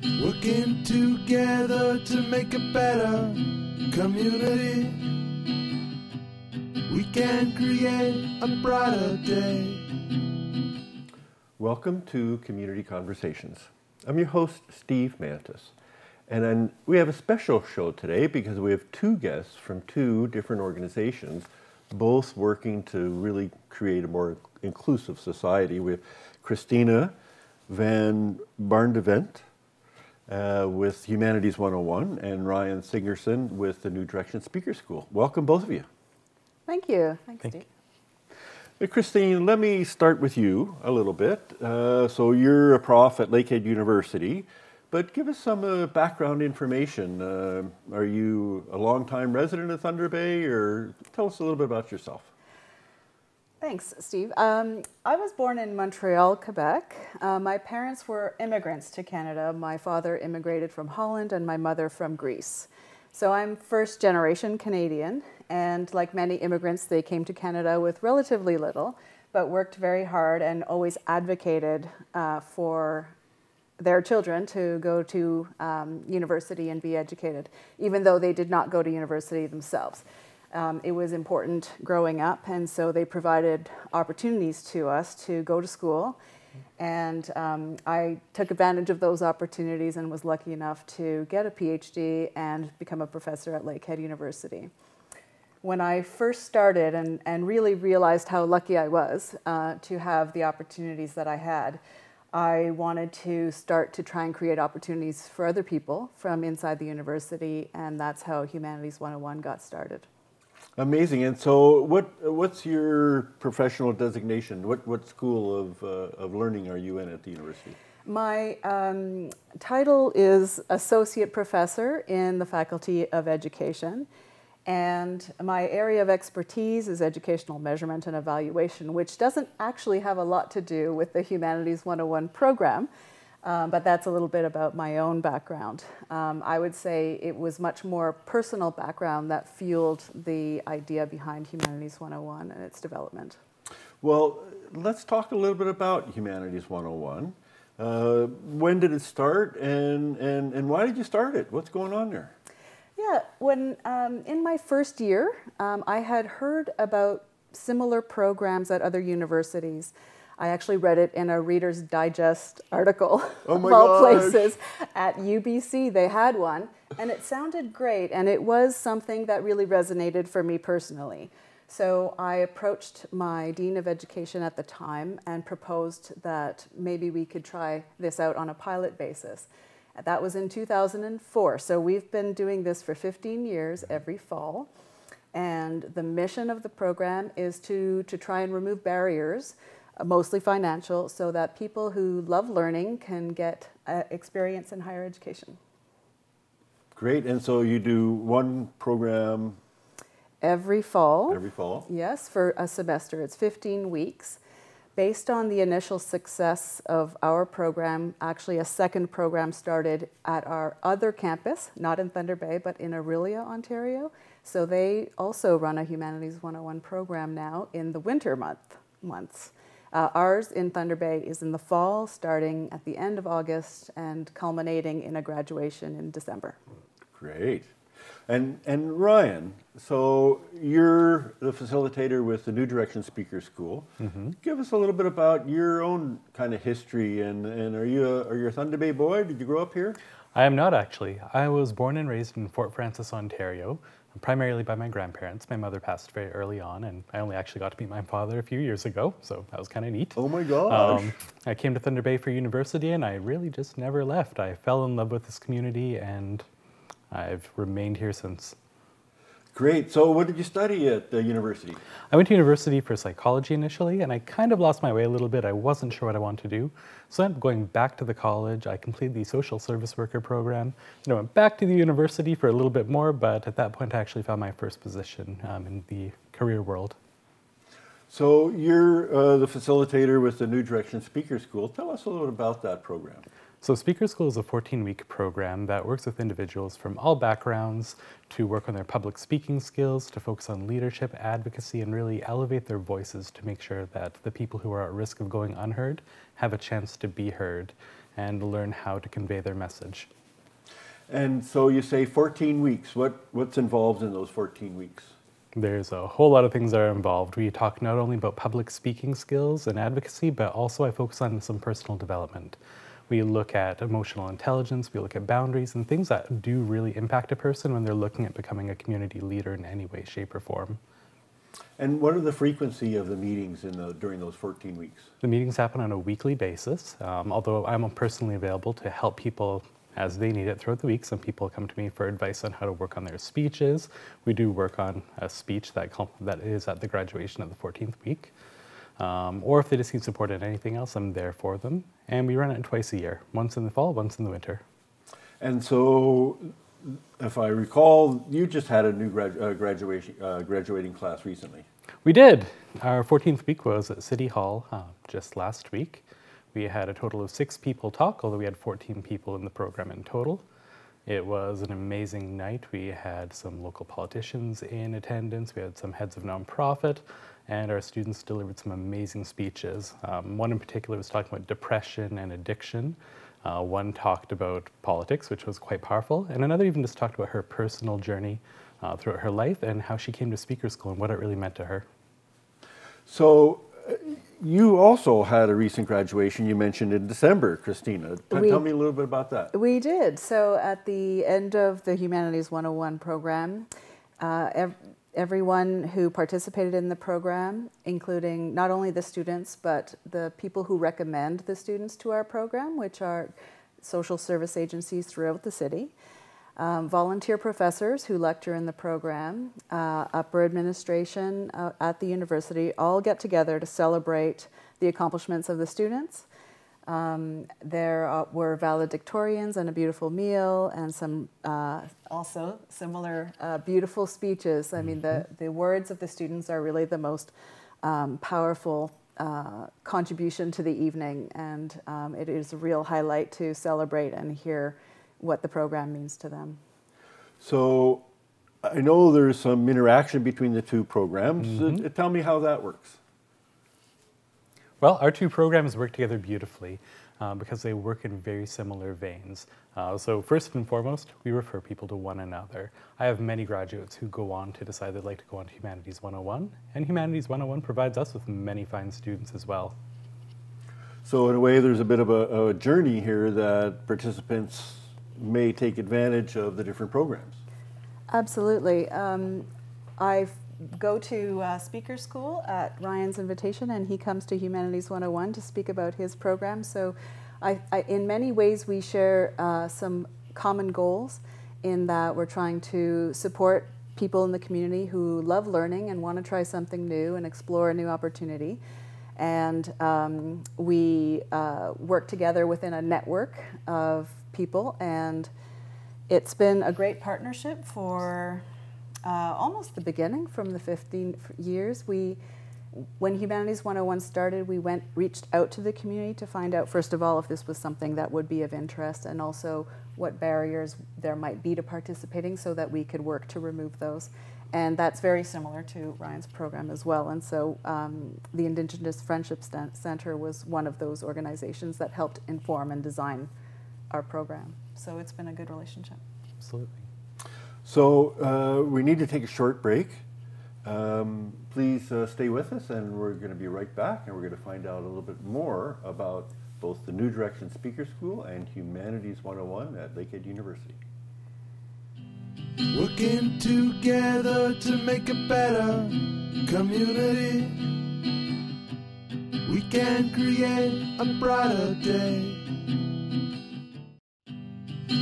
Working together to make a better community. We can create a brighter day. Welcome to Community Conversations. I'm your host, Steve Mantis. And then we have a special show today because we have two guests from two different organizations, both working to really create a more inclusive society. We have Christian van Barneveld with Humanities 101 and Ryan Sigurdson with the New Direction Speaker School. Welcome, both of you. Thank you. Thanks, Steve. Hey, Christine, let me start with you a little bit. So you're a prof at Lakehead University, but give us some background information. Are you a longtime resident of Thunder Bay, or tell us a little bit about yourself? Thanks, Steve. I was born in Montreal, Quebec. My parents were immigrants to Canada. My father immigrated from Holland and my mother from Greece. So I'm first generation Canadian, and like many immigrants, they came to Canada with relatively little, but worked very hard and always advocated for their children to go to university and be educated, even though they did not go to university themselves. It was important growing up, and so they provided opportunities to us to go to school. And I took advantage of those opportunities and was lucky enough to get a PhD and become a professor at Lakehead University. When I first started and really realized how lucky I was to have the opportunities that I had, I wanted to start to try and create opportunities for other people from inside the university, and that's how Humanities 101 got started. Amazing. And so what's your professional designation? What school of learning are you in at the university? My title is Associate Professor in the Faculty of Education, and my area of expertise is educational measurement and evaluation, which doesn't actually have a lot to do with the Humanities 101 program. But that's a little bit about my own background. I would say it was much more personal background that fueled the idea behind Humanities 101 and its development. Well, let's talk a little bit about Humanities 101. When did it start, and why did you start it? What's going on there? Yeah, when in my first year, I had heard about similar programs at other universities. I actually read it in a Reader's Digest article, oh my of all gosh. places. At UBC, they had one, and it sounded great, and it was something that really resonated for me personally. So I approached my Dean of Education at the time and proposed that maybe we could try this out on a pilot basis. That was in 2004, so we've been doing this for 15 years every fall, and the mission of the program is to try and remove barriers, mostly financial, so that people who love learning can get experience in higher education. Great, and so you do one program every fall. Every fall? Yes, for a semester. It's 15 weeks. Based on the initial success of our program, actually a second program started at our other campus, not in Thunder Bay, but in Orillia, Ontario. So they also run a Humanities 101 program now in the winter months. Ours in Thunder Bay is in the fall, starting at the end of August and culminating in a graduation in December. Great. And Ryan, so you're the facilitator with the New Direction Speaker School. Mm-hmm. Give us a little bit about your own kind of history, and are you a Thunder Bay boy? Did you grow up here? I am not, actually. I was born and raised in Fort Frances, Ontario, primarily by my grandparents. My mother passed very early on, and I only actually got to meet my father a few years ago, so that was kind of neat. Oh my gosh. I came to Thunder Bay for university, and I really just never left. I fell in love with this community, and I've remained here since. Great. So what did you study at the university? I went to university for psychology initially, and I kind of lost my way a little bit. I wasn't sure what I wanted to do. So I ended up going back to the college. I completed the social service worker program. And I went back to the university for a little bit more, but at that point I actually found my first position in the career world. So you're the facilitator with the New Direction Speaker School. Tell us a little bit about that program. So Speaker School is a 14-week program that works with individuals from all backgrounds to work on their public speaking skills, to focus on leadership, advocacy, and really elevate their voices to make sure that the people who are at risk of going unheard have a chance to be heard. and learn how to convey their message. And so you say 14 weeks. What's involved in those 14 weeks? There's a whole lot of things that are involved. We talk not only about public speaking skills and advocacy, but also I focus on some personal development. We look at emotional intelligence, we look at boundaries, and things that do really impact a person when they're looking at becoming a community leader in any way, shape, or form. And what are the frequency of the meetings during those 14 weeks? The meetings happen on a weekly basis, although I'm personally available to help people as they need it throughout the week. Some people come to me for advice on how to work on their speeches. We do work on a speech that is at the graduation of the 14th week. Or if they just need support in anything else, I'm there for them. And we run it twice a year, once in the fall, once in the winter. And so, if I recall, you just had a new graduating class recently. We did. Our 14th week was at City Hall just last week. We had a total of 6 people talk, although we had 14 people in the program in total. It was an amazing night. We had some local politicians in attendance. We had some heads of nonprofit, and our students delivered some amazing speeches. One in particular was talking about depression and addiction. One talked about politics, which was quite powerful, and another even just talked about her personal journey throughout her life and how she came to speaker school and what it really meant to her. So you also had a recent graduation you mentioned in December, Christina. Tell me a little bit about that. We did. So at the end of the Humanities 101 program, everyone who participated in the program, including not only the students, but the people who recommend the students to our program, which are social service agencies throughout the city, volunteer professors who lecture in the program, upper administration at the university, all get together to celebrate the accomplishments of the students. There were valedictorians and a beautiful meal and some also similar beautiful speeches. I mean, the words of the students are really the most powerful contribution to the evening, and it is a real highlight to celebrate and hear what the program means to them. So I know there's some interaction between the two programs. Tell me how that works. Well, our two programs work together beautifully because they work in very similar veins. So first and foremost, we refer people to one another. I have many graduates who go on to decide they'd like to go on to Humanities 101, and Humanities 101 provides us with many fine students as well. So in a way, there's a bit of a journey here that participants may take advantage of the different programs. Absolutely. I go to speaker school at Ryan's invitation, and he comes to Humanities 101 to speak about his program. So in many ways we share some common goals in that we're trying to support people in the community who love learning and want to try something new and explore a new opportunity. And we work together within a network of people, and it's been a great partnership for almost the beginning, from the 15 years. When Humanities 101 started, we reached out to the community to find out, first of all, if this was something that would be of interest, and also what barriers there might be to participating so that we could work to remove those. And that's very similar to Ryan's program as well. And so the Indigenous Friendship Center was one of those organizations that helped inform and design our program. So it's been a good relationship. Absolutely. So we need to take a short break. Please stay with us, and we're going to be right back, and we're going to find out a little bit more about both the New Direction Speaker School and Humanities 101 at Lakehead University. Working together to make a better community, we can create a brighter day.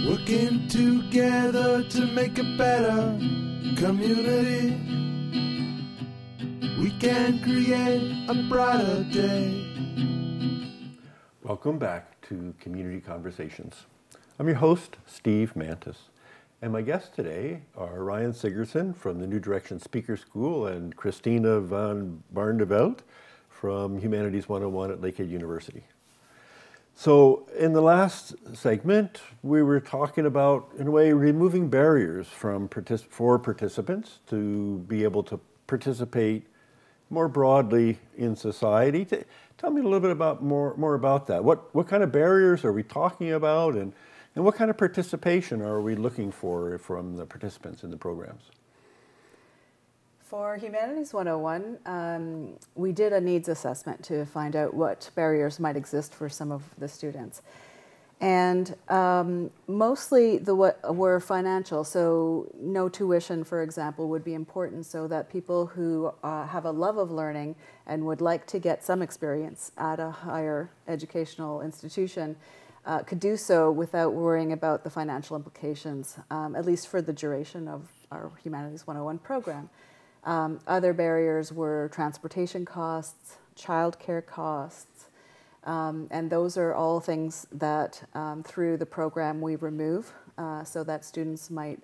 Working together to make a better community, we can create a brighter day. Welcome back to Community Conversations. I'm your host, Steve Mantis, and my guests today are Ryan Sigurdson from the New Direction Speaker School and Christina van Barneveld from Humanities 101 at Lakehead University. So in the last segment, we were talking about, in a way, removing barriers for participants to be able to participate more broadly in society. Tell me a little bit about more about that. What kind of barriers are we talking about, and what kind of participation are we looking for from the participants in the programs? For Humanities 101, we did a needs assessment to find out what barriers might exist for some of the students. And mostly were financial, so no tuition, for example, would be important so that people who have a love of learning and would like to get some experience at a higher educational institution could do so without worrying about the financial implications, at least for the duration of our Humanities 101 program. Other barriers were transportation costs, childcare costs, and those are all things that through the program we remove so that students might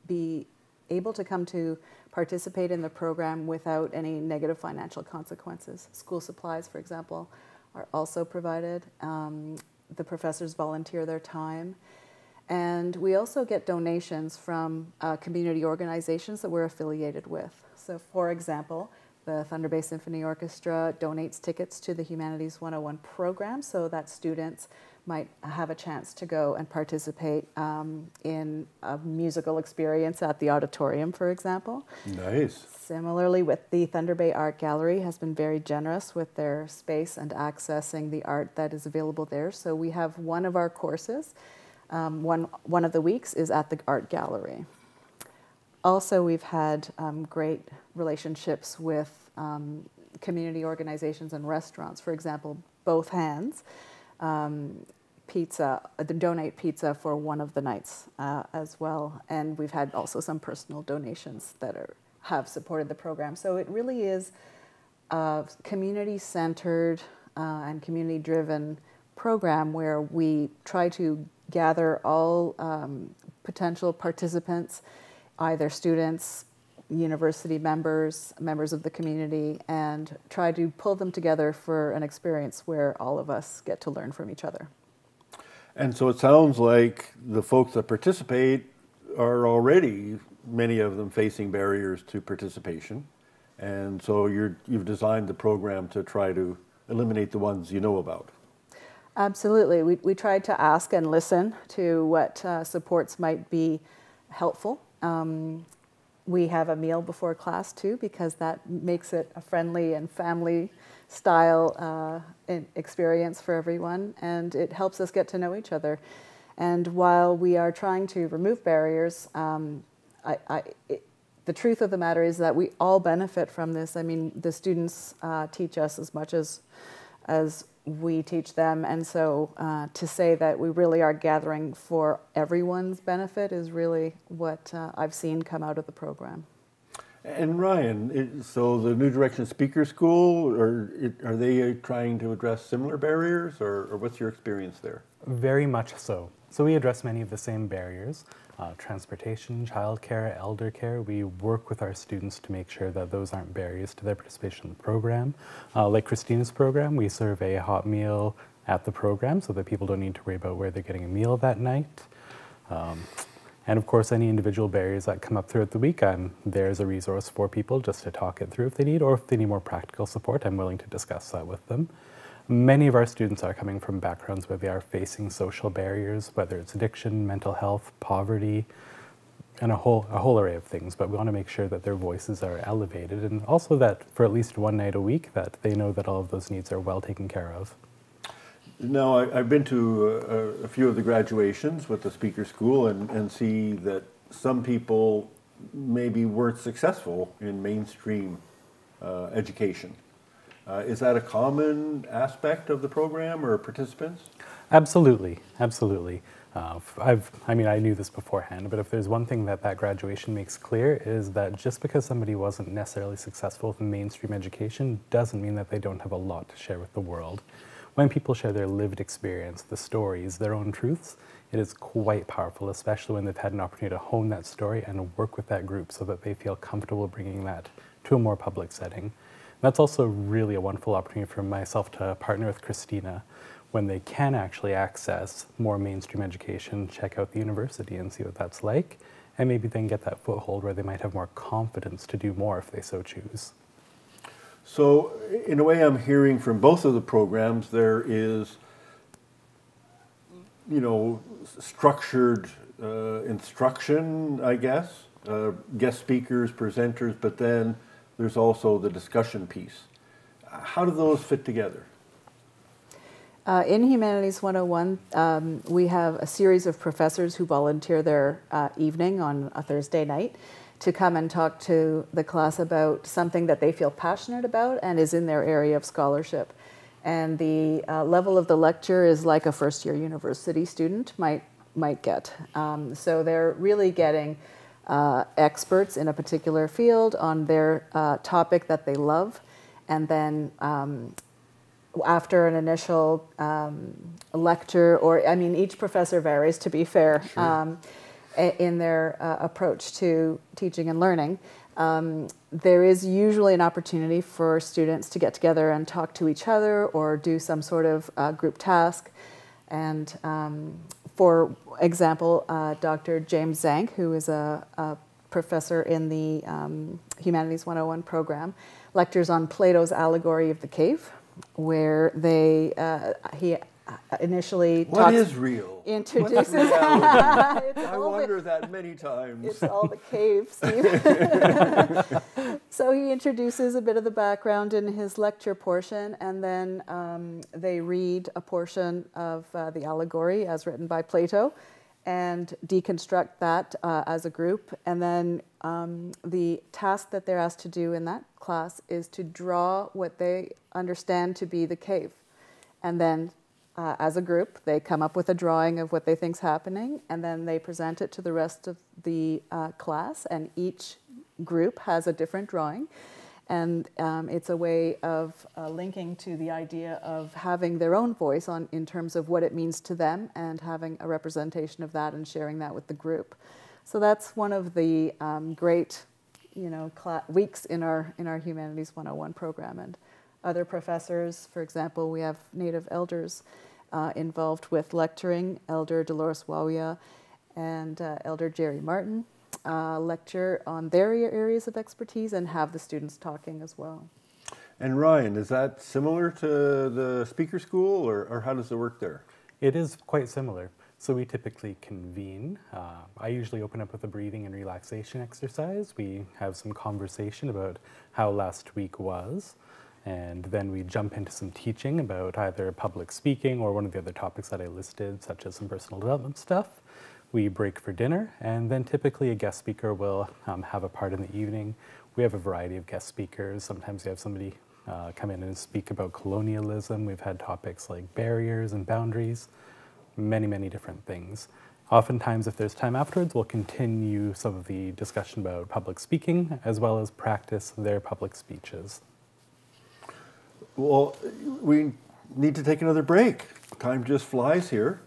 be able to come to participate in the program without any negative financial consequences. School supplies, for example, are also provided. The professors volunteer their time. And we also get donations from community organizations that we're affiliated with. So for example, the Thunder Bay Symphony Orchestra donates tickets to the Humanities 101 program so that students might have a chance to go and participate in a musical experience at the auditorium, for example. Nice. Similarly, with the Thunder Bay Art Gallery has been very generous with their space and accessing the art that is available there. So we have one of our courses, one of the weeks is at the art gallery. Also, we've had great relationships with community organizations and restaurants. For example, Both Hands donate pizza for one of the nights as well. And we've had also some personal donations that have supported the program. So it really is a community-centered and community-driven program where we try to gather all potential participants, either students, university members, members of the community, and try to pull them together for an experience where all of us get to learn from each other. And so it sounds like the folks that participate are already, many of them, facing barriers to participation. And so you've designed the program to try to eliminate the ones you know about. Absolutely. We tried to ask and listen to what supports might be helpful. We have a meal before class too, because that makes it a friendly and family style experience for everyone, and it helps us get to know each other. And while we are trying to remove barriers, the truth of the matter is that we all benefit from this. I mean, the students teach us as much as we teach them, and so to say that we really are gathering for everyone's benefit is really what I've seen come out of the program. And Ryan, so the New Direction Speaker School, are they trying to address similar barriers, or what's your experience there? Very much so. So we address many of the same barriers. Transportation, childcare, elder care. We work with our students to make sure that those aren't barriers to their participation in the program. Like Christina's program, we serve a hot meal at the program so that people don't need to worry about where they're getting a meal that night. And of course, any individual barriers that come up throughout the week, there's a resource for people just to talk it through if they need, or if they need more practical support, I'm willing to discuss that with them. Many of our students are coming from backgrounds where they are facing social barriers, whether it's addiction, mental health, poverty, and a whole array of things. But we want to make sure that their voices are elevated, and also that for at least one night a week that they know that all of those needs are well taken care of. Now, I've been to a few of the graduations with the Speaker School and see that some people maybe weren't successful in mainstream education. Is that a common aspect of the program or participants? Absolutely, absolutely. I knew this beforehand, but if there's one thing that graduation makes clear is that just because somebody wasn't necessarily successful with mainstream education doesn't mean that they don't have a lot to share with the world. When people share their lived experience, the stories, their own truths, it is quite powerful, especially when they've had an opportunity to hone that story and work with that group so that they feel comfortable bringing that to a more public setting. That's also really a wonderful opportunity for myself to partner with Christina when they can actually access more mainstream education, check out the university and see what that's like, and maybe then get that foothold where they might have more confidence to do more if they so choose. So in a way, I'm hearing from both of the programs, there is, you know, structured instruction, I guess, guest speakers, presenters, but then there's also the discussion piece. How do those fit together? In Humanities 101, we have a series of professors who volunteer their evening on a Thursday night to come and talk to the class about something that they feel passionate about and is in their area of scholarship. And the level of the lecture is like a first-year university student might get. So they're really getting experts in a particular field on their topic that they love, and then after an initial lecture, or I mean, each professor varies, to be fair, sure. In their approach to teaching and learning. There is usually an opportunity for students to get together and talk to each other or do some sort of group task. And for example, Dr. James Zank, who is a professor in the Humanities 101 program, lectures on Plato's allegory of the cave, where he initially what is real? Introduces. I wonder that many times. It's all the cave, Steve. So he introduces a bit of the background in his lecture portion, and then they read a portion of the allegory as written by Plato, and deconstruct that as a group. And then the task that they're asked to do in that class is to draw what they understand to be the cave. And then as a group, they come up with a drawing of what they think's happening, and then they present it to the rest of the class, and each group has a different drawing. And it's a way of linking to the idea of having their own voice in terms of what it means to them, and having a representation of that and sharing that with the group. So that's one of the great, weeks in our Humanities 101 program. And other professors, for example, we have Native elders involved with lecturing. Elder Dolores Wawia and Elder Jerry Martin lecture on their areas of expertise and have the students talking as well. And Ryan, is that similar to the speaker school, or how does it work there? It is quite similar. So we typically convene. I usually open up with a breathing and relaxation exercise. We have some conversation about how last week was, and then we jump into some teaching about either public speaking or one of the other topics that I listed, such as some personal development stuff. We break for dinner, and then typically a guest speaker will have a part in the evening. We have a variety of guest speakers. Sometimes we have somebody come in and speak about colonialism. We've had topics like barriers and boundaries, many, many different things. Oftentimes, if there's time afterwards, we'll continue some of the discussion about public speaking, as well as practice their public speeches. Well, we need to take another break. Time just flies here.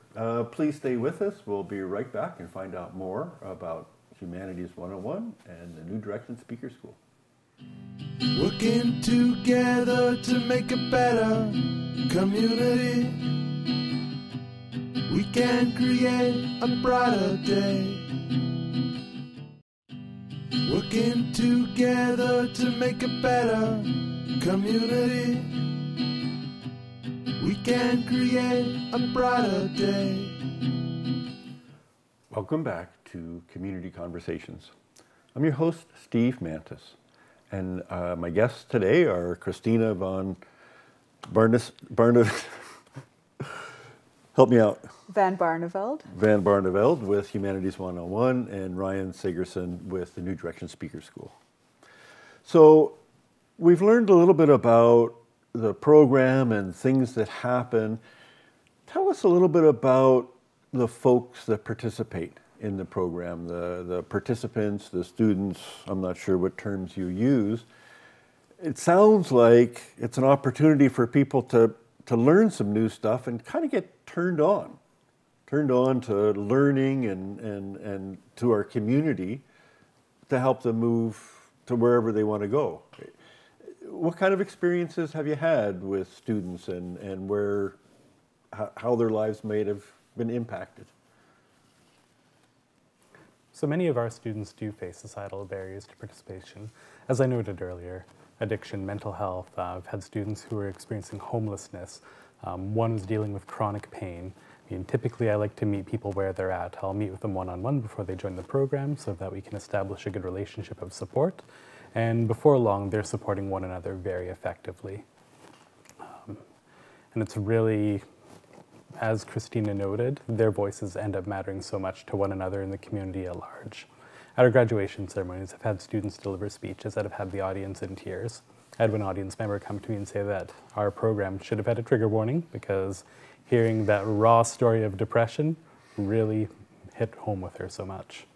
Please stay with us. We'll be right back and find out more about Humanities 101 and the New Direction Speaker School. Working together to make a better community, we can create a brighter day. Working together to make a better community, we can create a brighter day. Welcome back to Community Conversations. I'm your host, Steve Mantis, and my guests today are Christina van Barneveld. Help me out. Van Barneveld. Van Barneveld with Humanities 101, and Ryan Sigurdson with the New Direction Speaker School. So we've learned a little bit about the program and things that happen. Tell us a little bit about the folks that participate in the program, the participants, the students. I'm not sure what terms you use. It sounds like it's an opportunity for people to learn some new stuff and kind of get turned on to learning and to our community to help them move to wherever they want to go. What kind of experiences have you had with students and how their lives may have been impacted? So many of our students do face societal barriers to participation. As I noted earlier, addiction, mental health. I've had students who are experiencing homelessness. One was dealing with chronic pain. I mean, typically I like to meet people where they're at. I'll meet with them one-on-one before they join the program so that we can establish a good relationship of support. And before long, they're supporting one another very effectively. And it's really, as Christina noted, their voices end up mattering so much to one another in the community at large. At our graduation ceremonies, I've had students deliver speeches that have had the audience in tears. I had one audience member come to me and say that our program should have had a trigger warning because hearing that raw story of depression really hit home with her so much.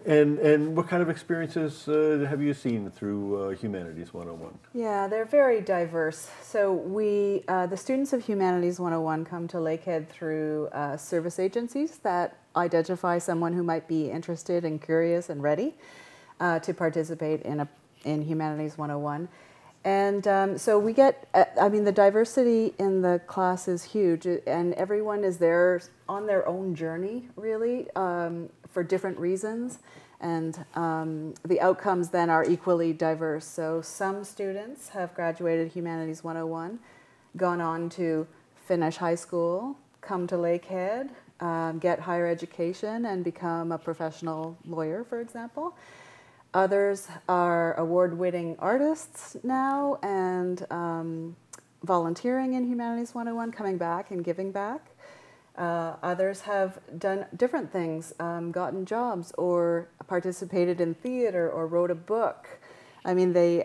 And what kind of experiences have you seen through Humanities 101? Yeah, they're very diverse. So we, the students of Humanities 101 come to Lakehead through service agencies that identify someone who might be interested and curious and ready to participate in Humanities 101. And so we get, I mean, the diversity in the class is huge, and everyone is there on their own journey, really, for different reasons. And the outcomes then are equally diverse. So some students have graduated Humanities 101, gone on to finish high school, come to Lakehead, get higher education, and become a professional lawyer, for example. Others are award-winning artists now and volunteering in Humanities 101, coming back and giving back. Others have done different things, gotten jobs or participated in theater or wrote a book. I mean, they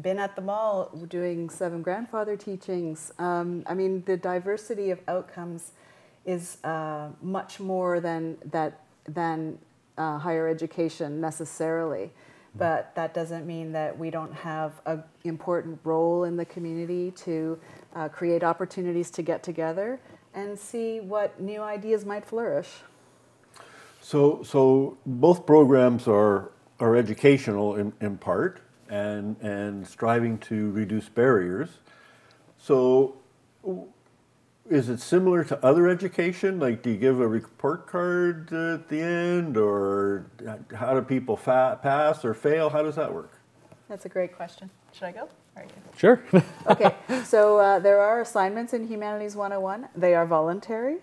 been at the mall doing 7 grandfather teachings. I mean, the diversity of outcomes is much more than higher education necessarily, but that doesn't mean that we don't have an important role in the community to create opportunities to get together and see what new ideas might flourish. So both programs are educational in part and striving to reduce barriers. So is it similar to other education? Like, do you give a report card at the end, or how do people pass or fail? How does that work? That's a great question. Should I go? Sure. Okay, so there are assignments in Humanities 101. They are voluntary,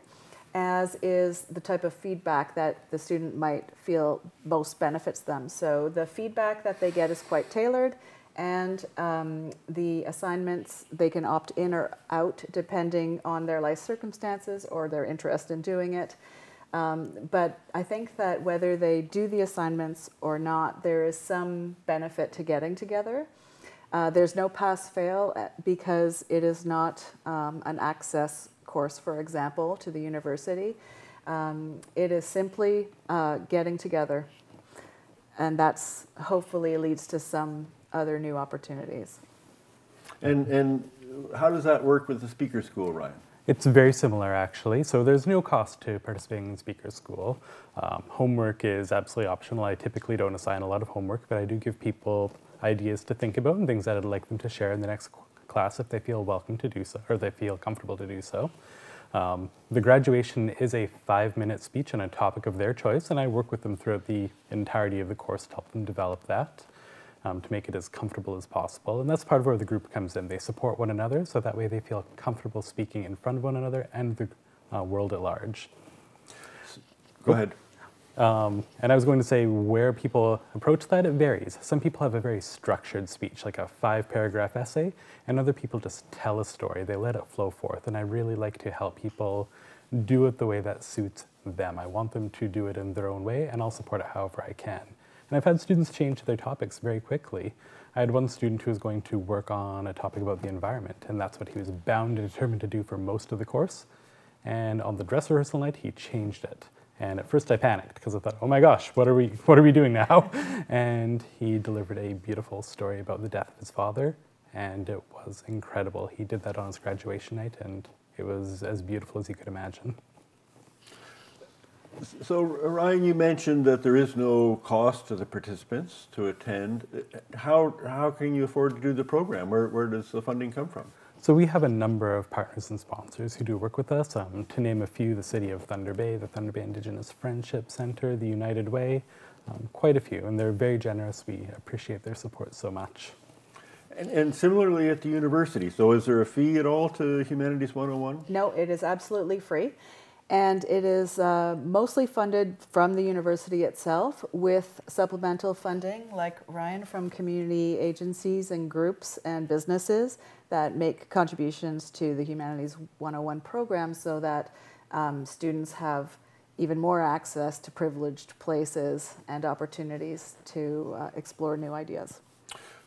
as is the type of feedback that the student might feel most benefits them. So the feedback that they get is quite tailored, and the assignments, they can opt in or out depending on their life circumstances or their interest in doing it. But I think that whether they do the assignments or not, there is some benefit to getting together. There's no pass-fail because it is not an access course, for example, to the university. It is simply getting together, and that's hopefully leads to some other new opportunities. And how does that work with the speaker school, Ryan? It's very similar, actually. So there's no cost to participating in speaker school. Homework is absolutely optional. I typically don't assign a lot of homework, but I do give people ideas to think about and things that I'd like them to share in the next class if they feel welcome to do so, or they feel comfortable to do so. The graduation is a 5-minute speech on a topic of their choice, and I work with them throughout the entirety of the course to help them develop that, to make it as comfortable as possible. And that's part of where the group comes in. They support one another, so that way they feel comfortable speaking in front of one another and the world at large. Go ahead. And I was going to say where people approach that, it varies. Some people have a very structured speech, like a 5-paragraph essay, and other people just tell a story. They let it flow forth, and I really like to help people do it the way that suits them. I want them to do it in their own way, and I'll support it however I can. And I've had students change their topics very quickly. I had one student who was going to work on a topic about the environment, and that's what he was bound and determined to do for most of the course. And on the dress rehearsal night, he changed it. And at first I panicked because I thought, oh my gosh, what are we doing now? And he delivered a beautiful story about the death of his father, and it was incredible. He did that on his graduation night, and it was as beautiful as you could imagine. So Ryan, you mentioned that there is no cost to the participants to attend. How can you afford to do the program? Where does the funding come from? So we have a number of partners and sponsors who do work with us. To name a few, the City of Thunder Bay, the Thunder Bay Indigenous Friendship Center, the United Way, Quite a few, and they're very generous. We appreciate their support so much. And similarly at the university, so is there a fee at all to Humanities 101? No, it is absolutely free. And it is mostly funded from the university itself with supplemental funding, like Ryan, from community agencies and groups and businesses that make contributions to the Humanities 101 program so that students have even more access to privileged places and opportunities to explore new ideas.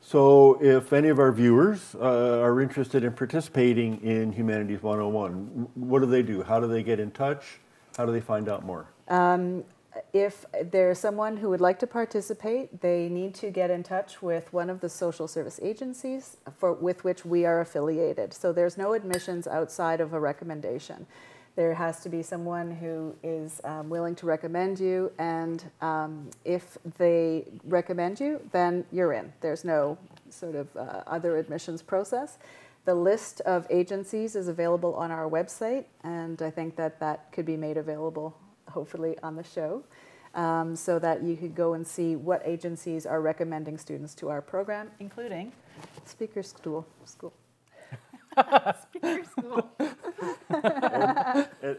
So if any of our viewers are interested in participating in Humanities 101, what do they do? How do they get in touch? How do they find out more? If there's someone who would like to participate, they need to get in touch with one of the social service agencies with which we are affiliated. So there's no admissions outside of a recommendation. There has to be someone who is willing to recommend you, and if they recommend you, then you're in. There's no sort of other admissions process. The list of agencies is available on our website, and I think that that could be made available, hopefully, on the show, so that you could go and see what agencies are recommending students to our program, including Speaker School. Speaker School.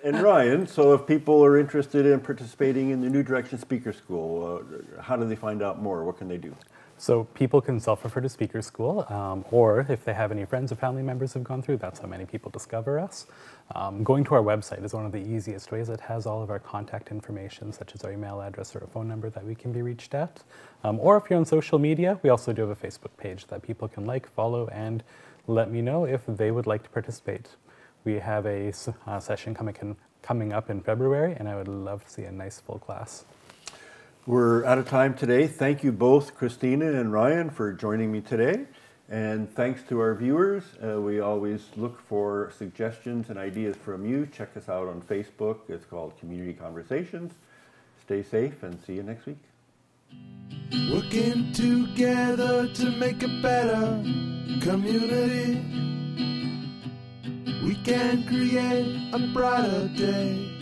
And Ryan, so if people are interested in participating in the New Direction Speaker School, how do they find out more? What can they do? So people can self-refer to Speaker School, or if they have any friends or family members who've gone through, that's how many people discover us. Going to our website is one of the easiest ways. It has all of our contact information, such as our email address or a phone number that we can be reached at. Or if you're on social media, we also do have a Facebook page that people can like, follow, and let me know if they would like to participate. We have a session coming up in February, and I would love to see a nice full class. We're out of time today. Thank you both, Christina and Ryan, for joining me today. And thanks to our viewers. We always look for suggestions and ideas from you. Check us out on Facebook. It's called Community Conversations. Stay safe and see you next week. Working together to make a better community. We can create a brighter day.